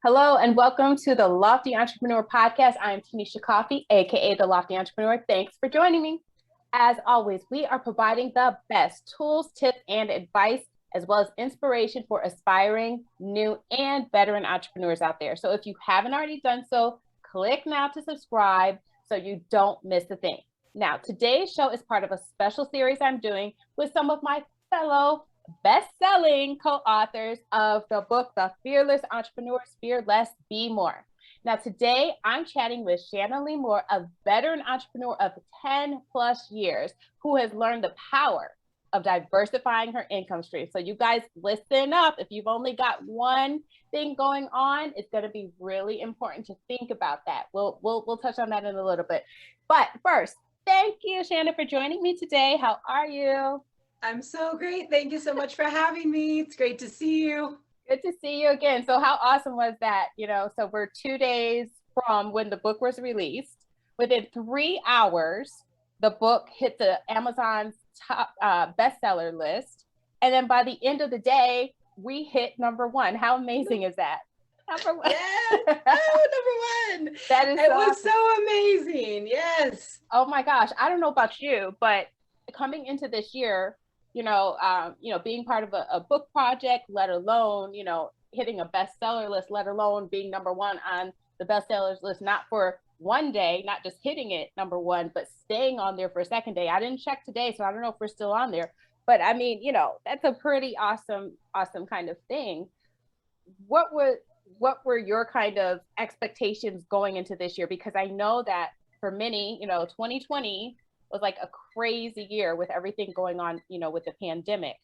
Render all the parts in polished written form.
Hello and welcome to the Lofty Entrepreneur Podcast. I am Tanisha Coffee, aka the Lofty Entrepreneur. Thanks for joining me. As always, we are providing the best tools, tips, and advice, as well as inspiration for aspiring, new, and veteran entrepreneurs out there. So if you haven't already done so, click now to subscribe so you don't miss a thing. Now, today's show is part of a special series I'm doing with some of my fellow best-selling co-authors of the book, The Fearless Entrepreneurs, Fear Less, Be More. Now, today I'm chatting with Shanna Moore, a veteran entrepreneur of 10 plus years who has learned the power of diversifying her income stream. So you guys listen up. If you've only got one thing going on, it's going to be really important to think about that. We'll touch on that in a little bit. But first, thank you, Shanna, for joining me today. How are you? I'm so great. Thank you so much for having me. It's great to see you. Good to see you again. So how awesome was that? So we're 2 days from when the book was released. Within 3 hours, the book hit the Amazon's top bestseller list. And then by the end of the day, we hit number one. How amazing is that? Number one. Yeah. Oh, number one. That is it was awesome. So amazing. Yes. Oh my gosh. I don't know about you, but coming into this year, being part of a book project, let alone, hitting a bestseller list, let alone being number one on the bestsellers list, not for one day, not just hitting it number one, but staying on there for a second day. I didn't check today, so I don't know if we're still on there, but I mean, that's a pretty awesome kind of thing. What were your kind of expectations going into this year? Because I know that for many, 2020 was like a crazy year with everything going on, with the pandemic.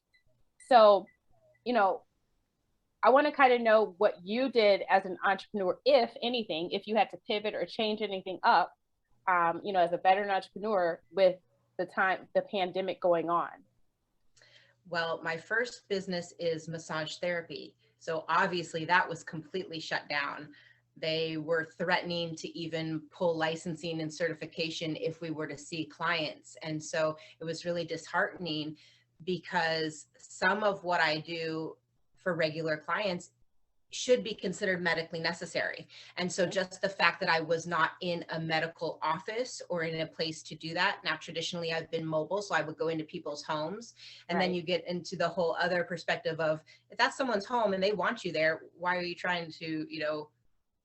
So, I want to kind of know what you did as an entrepreneur, if anything, if you had to pivot or change anything up, as a veteran entrepreneur with the pandemic going on. Well, my first business is massage therapy. So obviously that was completely shut down. They were threatening to even pull licensing and certification if we were to see clients. And so it was really disheartening because some of what I do for regular clients should be considered medically necessary. And so just the fact that I was not in a medical office or in a place to do that. Now, traditionally I've been mobile, so I would go into people's homes. And then you get into the whole other perspective of, if that's someone's home and they want you there, why are you trying to,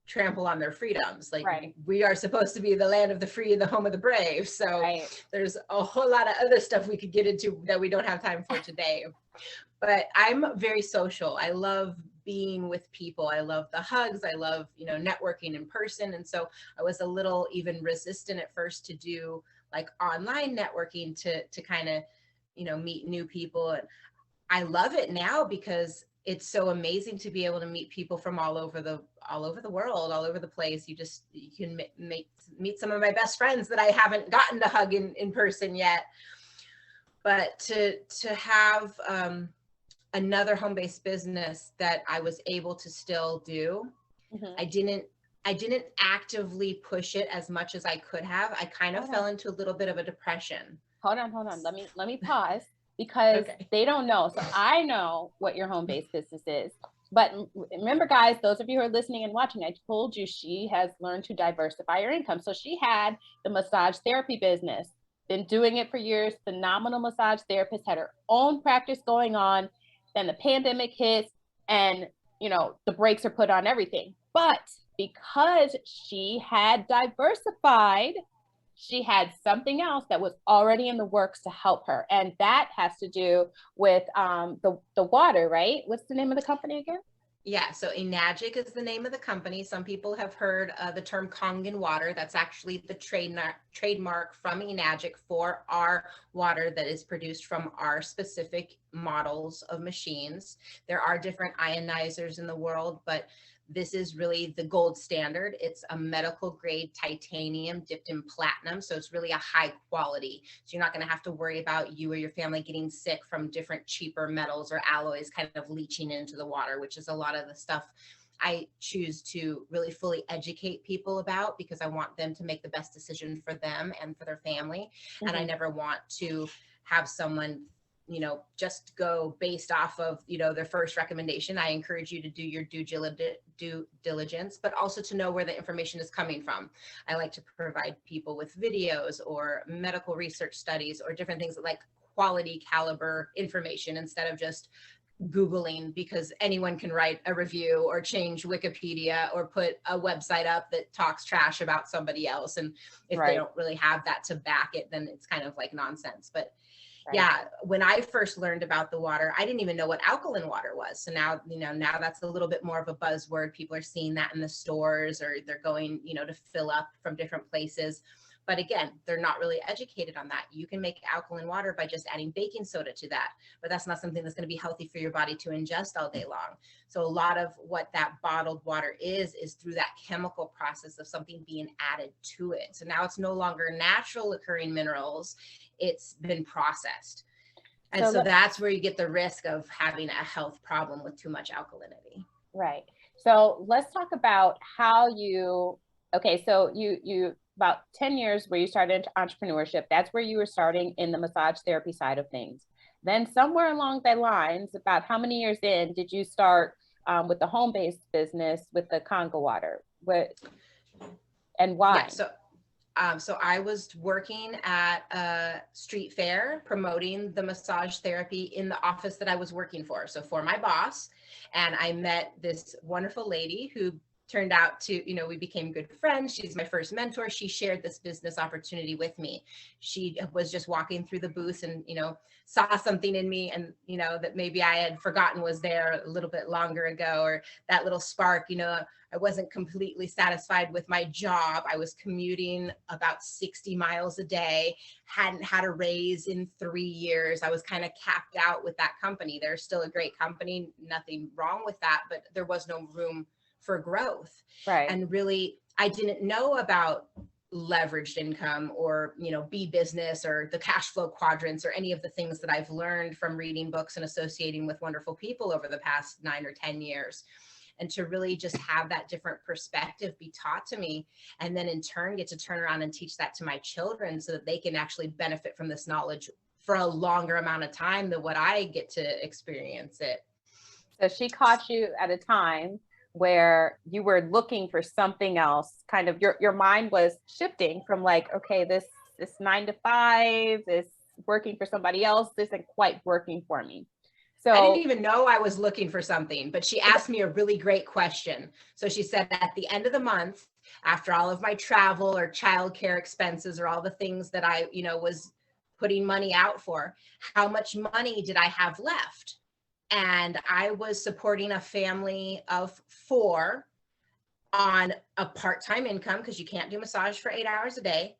trample on their freedoms? Like we are supposed to be the land of the free and the home of the brave. So there's a whole lot of other stuff we could get into that we don't have time for today. But I'm very social. I love being with people. I love the hugs. I love, networking in person. And so I was a little even resistant at first to do like online networking to kind of, meet new people. And I love it now because it's so amazing to be able to meet people from all over the world, all over the place. You can meet some of my best friends that I haven't gotten to hug in person yet. But to have another home-based business that I was able to still do, I didn't actively push it as much as I could have. I kind of fell into a little bit of a depression. Hold on. Let me pause. Because they don't know. So I know what your home-based business is. But remember, guys, those of you who are listening and watching, I told you she has learned to diversify her income. So she had the massage therapy business, been doing it for years, phenomenal massage therapist, had her own practice going on. Then the pandemic hits and, the brakes are put on everything. But because she had diversified, she had something else that was already in the works to help her. And that has to do with the water, right? What's the name of the company again? Yeah, so Enagic is the name of the company. Some people have heard the term Kangen water. That's actually the trademark from Enagic for our water that is produced from our specific models of machines. There are different ionizers in the world, but this is really the gold standard. It's a medical grade titanium dipped in platinum. So it's really a high quality. So you're not going to have to worry about you or your family getting sick from different cheaper metals or alloys kind of leaching into the water, which is a lot of the stuff I choose to really fully educate people about because I want them to make the best decision for them and for their family. And I never want to have someone just go based off of, their first recommendation. I encourage you to do your due diligence, but also to know where the information is coming from. I like to provide people with videos or medical research studies or different things like quality caliber information instead of just Googling, because anyone can write a review or change Wikipedia or put a website up that talks trash about somebody else. And if they don't really have that to back it, then it's kind of like nonsense. But yeah, when I first learned about the water, I didn't even know what alkaline water was. So now, now that's a little bit more of a buzzword. People are seeing that in the stores, or they're going, to fill up from different places. But again, they're not really educated on that. You can make alkaline water by just adding baking soda to that, but that's not something that's going to be healthy for your body to ingest all day long. So a lot of what that bottled water is through that chemical process of something being added to it. So now it's no longer natural occurring minerals, it's been processed. And so that's where you get the risk of having a health problem with too much alkalinity. Right. So let's talk about how so you about 10 years where you started into entrepreneurship. That's where you were starting in the massage therapy side of things. Then somewhere along the lines, about how many years in did you start with the home-based business with the Congo water? And why? Yeah, so I was working at a street fair promoting the massage therapy in the office that I was working for. So for my boss, and I met this wonderful lady who turned out to, we became good friends. She's my first mentor. She shared this business opportunity with me. She was just walking through the booth and, saw something in me, and, that maybe I had forgotten was there a little bit longer ago, or that little spark. I wasn't completely satisfied with my job. I was commuting about 60 miles a day, hadn't had a raise in 3 years. I was kind of capped out with that company. They're still a great company, nothing wrong with that, but there was no room for growth. Right. And really, I didn't know about leveraged income or, B business or the cash flow quadrants or any of the things that I've learned from reading books and associating with wonderful people over the past 9 or 10 years. And to really just have that different perspective be taught to me, and then in turn get to turn around and teach that to my children so that they can actually benefit from this knowledge for a longer amount of time than what I get to experience it. So she caught you at a time where you were looking for something else, kind of your mind was shifting from like, okay, this 9 to 5, this working for somebody else, this isn't quite working for me. So I didn't even know I was looking for something, but she asked me a really great question. So she said, at the end of the month, after all of my travel or childcare expenses or all the things that I, was putting money out for, how much money did I have left? And I was supporting a family of 4 on a part-time income, because you can't do massage for 8 hours a day.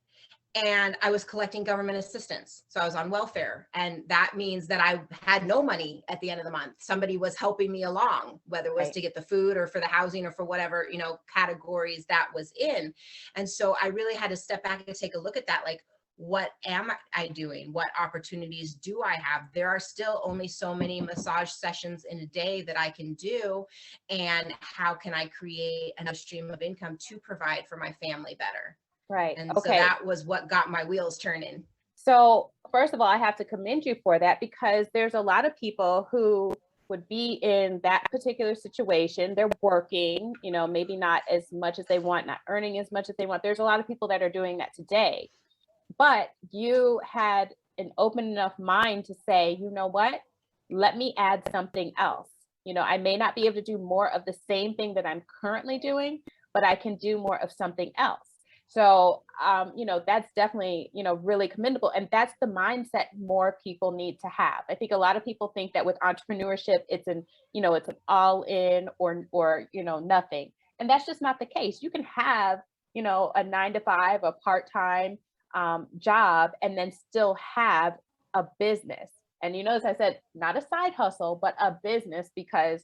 And I was collecting government assistance. So I was on welfare. And that means that I had no money at the end of the month. Somebody was helping me along, whether it was to get the food or for the housing or for whatever, categories that was in. And so I really had to step back and take a look at that. Like, what am I doing? What opportunities do I have? There are still only so many massage sessions in a day that I can do. And how can I create another stream of income to provide for my family better? Right. And so that was what got my wheels turning. So first of all, I have to commend you for that, because there's a lot of people who would be in that particular situation. They're working, maybe not as much as they want, not earning as much as they want. There's a lot of people that are doing that today. But you had an open enough mind to say, you know what, let me add something else. I may not be able to do more of the same thing that I'm currently doing, but I can do more of something else. So, that's definitely, really commendable. And that's the mindset more people need to have. I think a lot of people think that with entrepreneurship, it's an all in or, nothing. And that's just not the case. You can have, a 9 to 5, a part-time job, and then still have a business. And, as I said, not a side hustle, but a business, because,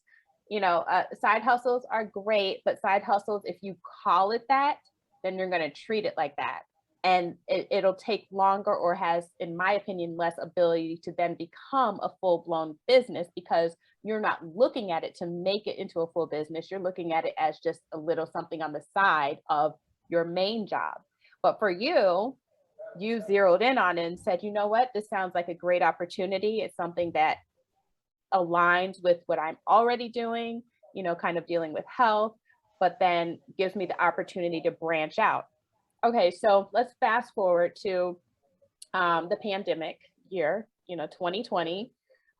side hustles are great, but side hustles, if you call it that, then you're going to treat it like that. And it'll take longer, or has, in my opinion, less ability to then become a full-blown business, because you're not looking at it to make it into a full business. You're looking at it as just a little something on the side of your main job. But for you, you zeroed in on it and said, you know what, this sounds like a great opportunity. It's something that aligns with what I'm already doing, kind of dealing with health, but then gives me the opportunity to branch out. Okay, so let's fast forward to the pandemic year, 2020.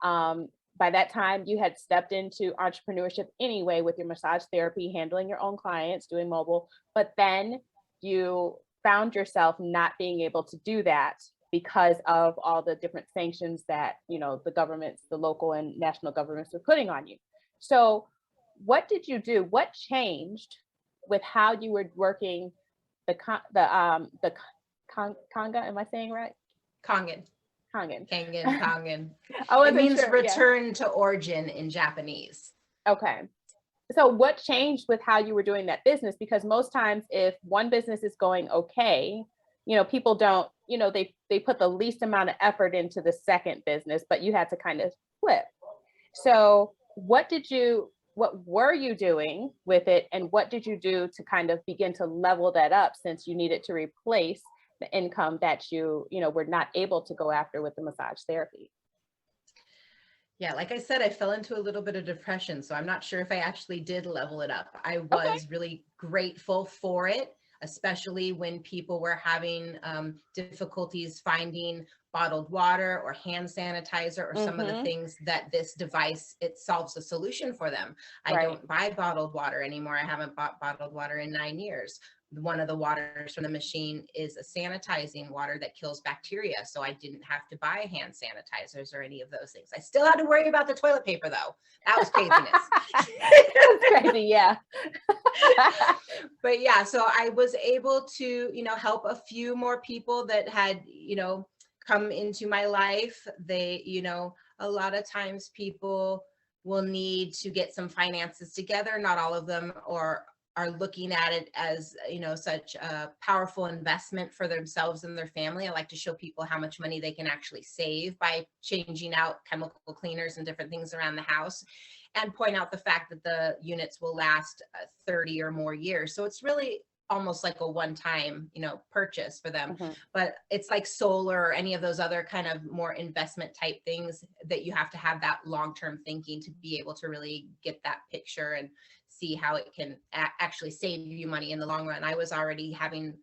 By that time, you had stepped into entrepreneurship anyway with your massage therapy, handling your own clients, doing mobile, but then you found yourself not being able to do that because of all the different sanctions that, the governments, the local and national governments were putting on you. So what did you do? What changed with how you were working the conga? Am I saying right? Kangen. Kangen. Kangen. It means sure, return to origin in Japanese. Okay. So what changed with how you were doing that business? Because most times if one business is going okay, people don't, they put the least amount of effort into the second business, but you had to kind of flip. So what were you doing with it? And what did you do to kind of begin to level that up, since you needed to replace the income that you were not able to go after with the massage therapy? Yeah, like I said, I fell into a little bit of depression, so I'm not sure if I actually did level it up. I was really grateful for it, especially when people were having difficulties finding bottled water or hand sanitizer or some of the things that this device, it solves a solution for them. I don't buy bottled water anymore. I haven't bought bottled water in 9 years. One of the waters from the machine is a sanitizing water that kills bacteria. So I didn't have to buy hand sanitizers or any of those things. I still had to worry about the toilet paper though. That was craziness. That's crazy, yeah. But yeah, so I was able to, help a few more people that had, come into my life. They, a lot of times people will need to get some finances together. Not all of them are looking at it as, such a powerful investment for themselves and their family. I like to show people how much money they can actually save by changing out chemical cleaners and different things around the house, and point out the fact that the units will last 30 or more years. So it's really almost like a one-time, purchase for them. But it's like solar or any of those other kind of more investment type things that you have to have that long-term thinking to be able to really get that picture and see how it can actually save you money in the long run. I was already having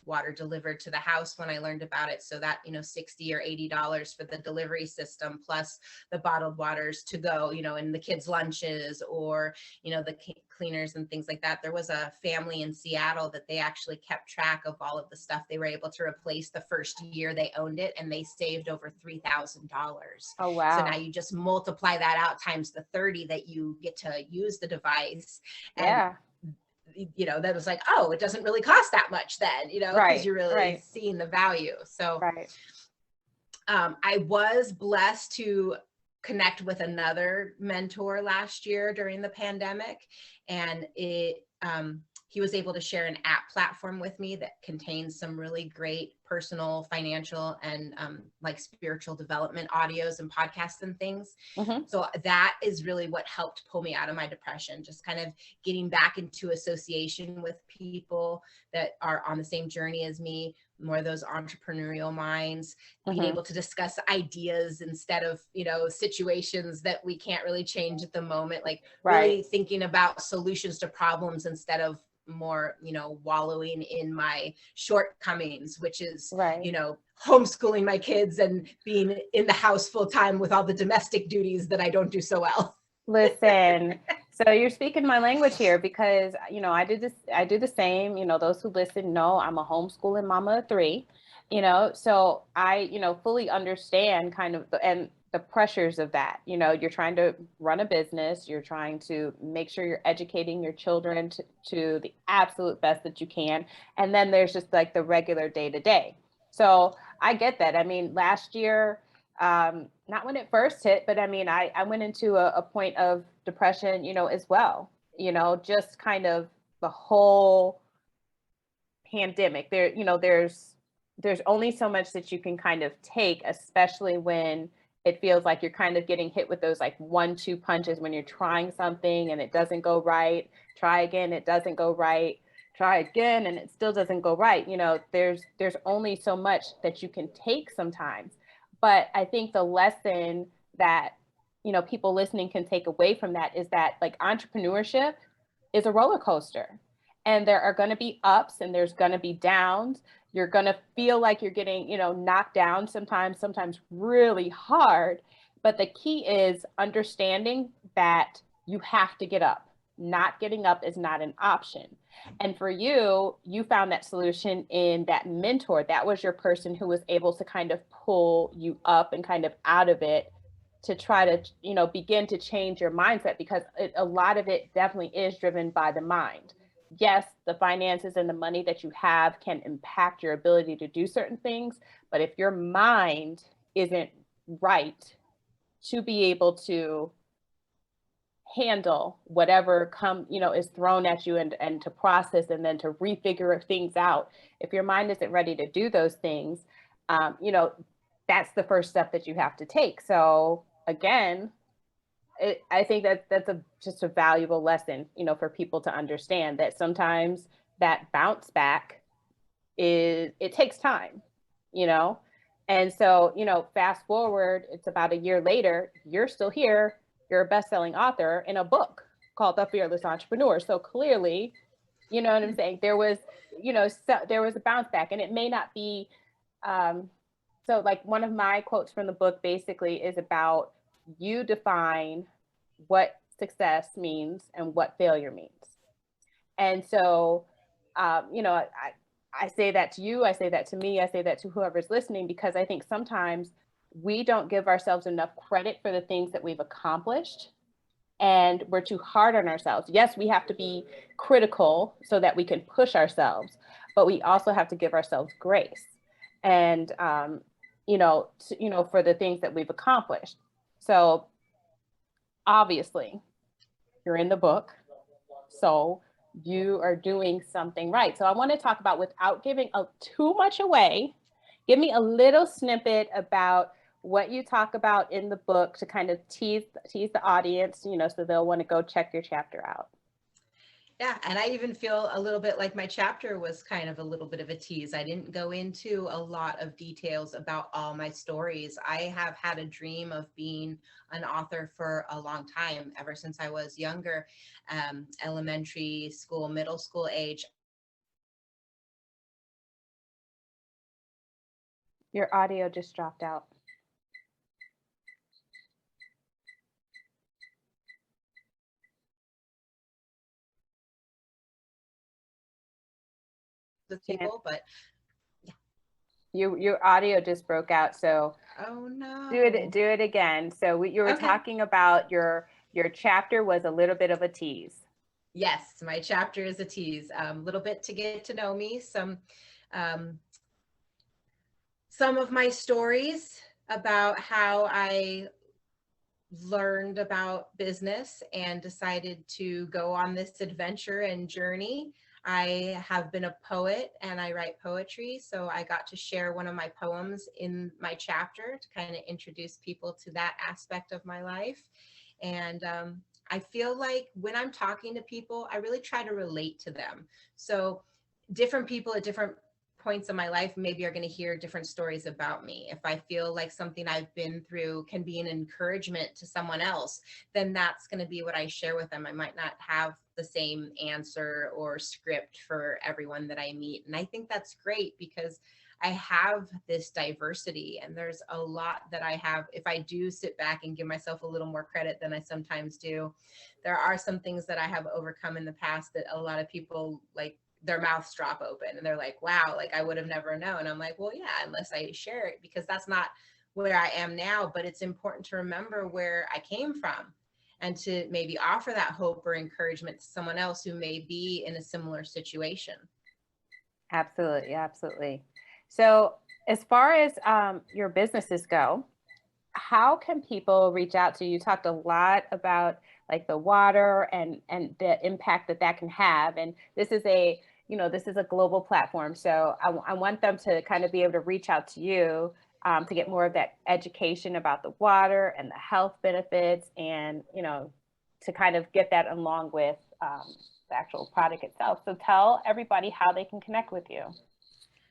water delivered to the house when I learned about it. So that, $60 or $80 for the delivery system, plus the bottled waters to go, in the kids' lunches or, the cleaners and things like that. There was a family in Seattle that they actually kept track of all of the stuff they were able to replace the first year they owned it, and they saved over $3,000. Oh, wow. So now you just multiply that out times the 30 that you get to use the device. And that was like, oh, it doesn't really cost that much then, because you're really seeing the value. So I was blessed to connect with another mentor last year during the pandemic, and he was able to share an app platform with me that contains some really great personal, financial, and like spiritual development audios and podcasts and things. So that is really what helped pull me out of my depression, just kind of getting back into association with people that are on the same journey as me, more of those entrepreneurial minds, being able to discuss ideas instead of, situations that we can't really change at the moment, like really thinking about solutions to problems instead of more, wallowing in my shortcomings, which is, homeschooling my kids and being in the house full time with all the domestic duties that I don't do so well. Listen, so you're speaking my language here, because, I do the same, those who listen know I'm a homeschooling mama of 3, so I, fully understand kind of the pressures of that. You're trying to run a business, you're trying to make sure you're educating your children to the absolute best that you can. And then there's just like the regular day to day. So I get that. I mean, last year, not when it first hit, but I mean, I went into a point of depression, as well, just kind of the whole pandemic there, there's only so much that you can kind of take, especially when it feels like you're kind of getting hit with those like 1-2 punches when you're trying something and it doesn't go right. Try again, it doesn't go right. try again and it still doesn't go right. There's only so much that you can take sometimes. But I think the lesson that, people listening can take away from that is that, like, entrepreneurship is a roller coaster, and there are going to be ups and there's going to be downs. You're going to feel like you're getting, knocked down sometimes really hard. But the key is understanding that you have to get up. Not getting up is not an option. And for you, you found that solution in that mentor. That was your person who was able to kind of pull you up and kind of out of it, to try to, begin to change your mindset, because a lot of it definitely is driven by the mind. Yes, the finances and the money that you have can impact your ability to do certain things, but if your mind isn't right to be able to handle whatever is thrown at you, and to process and then to refigure things out, if your mind isn't ready to do those things, that's the first step that you have to take. So again, I think that's just a valuable lesson, for people to understand that sometimes that bounce back it takes time, you know? And so, fast forward, it's about a year later, you're still here, you're a best-selling author in a book called The Fearless Entrepreneur. So clearly, you know what I'm saying? There was, there was a bounce back, and it may not be, so like one of my quotes from the book basically is about, you define what success means and what failure means. And so, I say that to you, I say that to me, I say that to whoever's listening, because I think sometimes we don't give ourselves enough credit for the things that we've accomplished, and we're too hard on ourselves. Yes, we have to be critical so that we can push ourselves, but we also have to give ourselves grace, and for the things that we've accomplished. So obviously, you're in the book, so you are doing something right. So I want to talk about, without giving too much away, give me a little snippet about what you talk about in the book, to kind of tease the audience, so they'll want to go check your chapter out. Yeah, and I even feel a little bit like my chapter was kind of a little bit of a tease. I didn't go into a lot of details about all my stories. I have had a dream of being an author for a long time, ever since I was younger, elementary school, middle school age. Your audio just dropped out. With people, but yeah. Your audio just broke out. So oh no, do it again. So you were talking about your chapter was a little bit of a tease. Yes, my chapter is a tease. A little bit to get to know me, some of my stories about how I learned about business and decided to go on this adventure and journey. I have been a poet and I write poetry, so I got to share one of my poems in my chapter to kind of introduce people to that aspect of my life. And I feel like when I'm talking to people, I really try to relate to them. So different people at different points of my life maybe are going to hear different stories about me. If I feel like something I've been through can be an encouragement to someone else, then that's going to be what I share with them. I might not have the same answer or script for everyone that I meet. And I think that's great, because I have this diversity, and there's a lot that I have. If I do sit back and give myself a little more credit than I sometimes do, there are some things that I have overcome in the past that a lot of people, like, their mouths drop open and they're like, wow, like I would have never known. I'm like, well, yeah, unless I share it, because that's not where I am now. But it's important to remember where I came from, and to maybe offer that hope or encouragement to someone else who may be in a similar situation. Absolutely. Absolutely. So as far as your businesses go, how can people reach out to you? You talked a lot about like the water and the impact that can have. And this is a global platform. So I want them to kind of be able to reach out to you to get more of that education about the water and the health benefits, and, to kind of get that along with the actual product itself. So tell everybody how they can connect with you.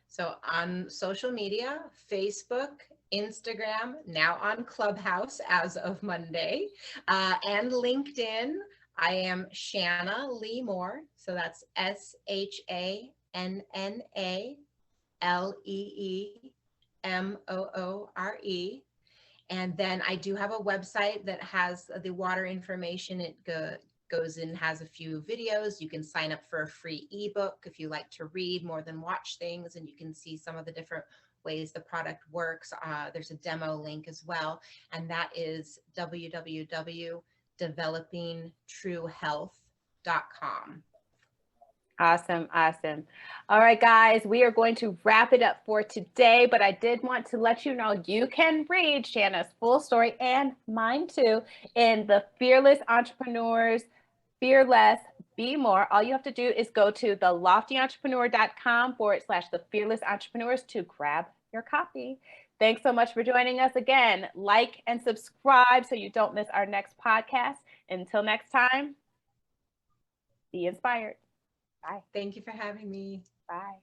So on social media, Facebook, Instagram, now on Clubhouse as of Monday, and LinkedIn, I am Shanna Lee Moore. So that's ShannaLeeMoore. And then I do have a website that has the water information. It goes in, has a few videos. You can sign up for a free ebook if you like to read more than watch things, and you can see some of the different ways the product works. There's a demo link as well, and that is www.developingtruehealth.com. Awesome. Awesome. All right, guys, we are going to wrap it up for today, but I did want to let you know you can read Shanna's full story and mine too in the Fearless Entrepreneurs, Fearless, Be More. All you have to do is go to theloftyentrepreneur.com/the Fearless Entrepreneurs to grab your copy. Thanks so much for joining us again. Like and subscribe so you don't miss our next podcast. Until next time, be inspired. Bye. Thank you for having me. Bye.